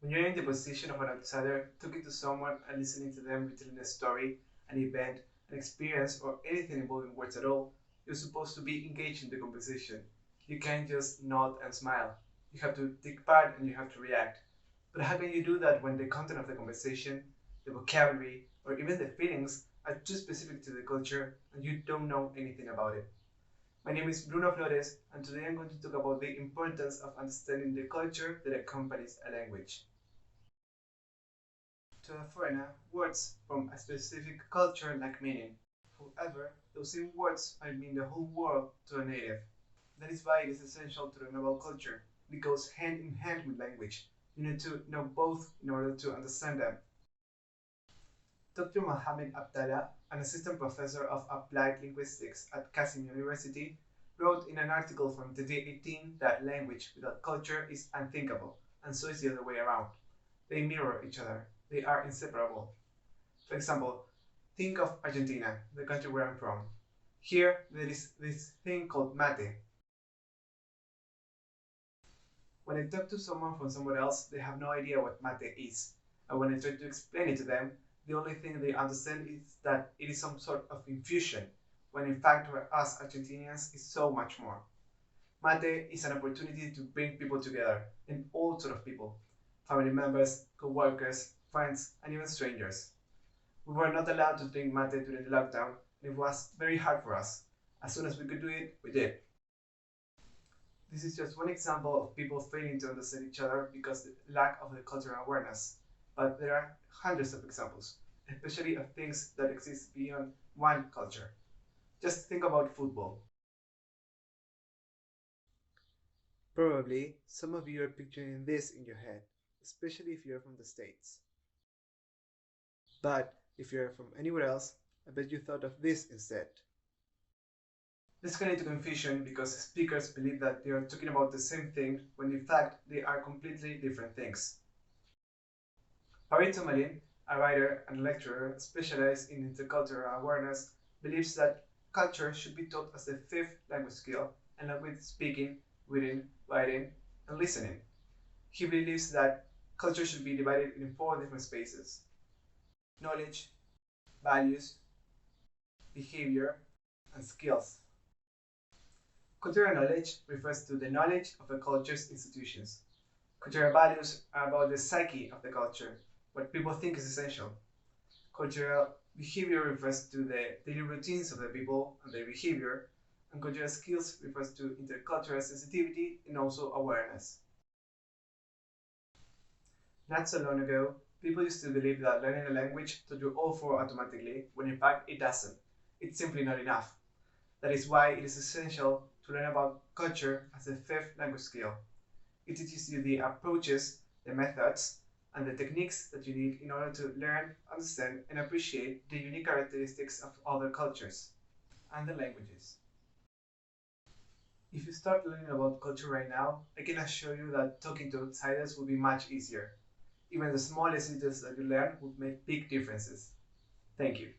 When you're in the position of an outsider, talking to someone and listening to them retelling a story, an event, an experience, or anything involving words at all, you're supposed to be engaged in the conversation. You can't just nod and smile. You have to take part and you have to react. But how can you do that when the content of the conversation, the vocabulary, or even the feelings are too specific to the culture and you don't know anything about it? My name is Bruno Flores, and today I'm going to talk about the importance of understanding the culture that accompanies a language. To a foreigner, words from a specific culture lack meaning. However, those same words might mean the whole world to a native. That is why it is essential to learn about culture. It goes hand in hand with language. You need to know both in order to understand them. Dr. Mohammed AbdAlla, an assistant professor of applied linguistics at Qasim University, wrote in an article from 2018 that language without culture is unthinkable, and so is the other way around. They mirror each other. They are inseparable. For example, think of Argentina, the country where I'm from. Here, there is this thing called mate. When I talk to someone from somewhere else, they have no idea what mate is. And when I try to explain it to them, the only thing they understand is that it is some sort of infusion, when in fact for us Argentinians is so much more. Mate is an opportunity to bring people together, and all sorts of people. Family members, co-workers, friends, and even strangers. We were not allowed to drink mate during the lockdown, and it was very hard for us. As soon as we could do it, we did. This is just one example of people failing to understand each other because of the lack of the cultural awareness. But there are hundreds of examples, especially of things that exist beyond one culture. Just think about football. Probably, some of you are picturing this in your head, especially if you're from the States. But if you're from anywhere else, I bet you thought of this instead. This can lead to confusion because speakers believe that they are talking about the same thing when in fact they are completely different things. Tomalin, a writer and lecturer specialized in intercultural awareness, believes that culture should be taught as the fifth language skill, along with speaking, reading, writing, and listening. He believes that culture should be divided in 4 different spaces: knowledge, values, behavior, and skills. Cultural knowledge refers to the knowledge of a culture's institutions. Cultural values are about the psyche of the culture, what people think is essential. Cultural behavior refers to the daily routines of the people and their behavior, and cultural skills refers to intercultural sensitivity and also awareness. Not so long ago, people used to believe that learning a language taught you all 4 automatically, when in fact it doesn't. It's simply not enough. That is why it is essential to learn about culture as the 5th language skill. It teaches you the approaches, the methods, and the techniques that you need in order to learn, understand, and appreciate the unique characteristics of other cultures and the languages. If you start learning about culture right now, I can assure you that talking to outsiders will be much easier. Even the smallest details that you learn will make big differences. Thank you.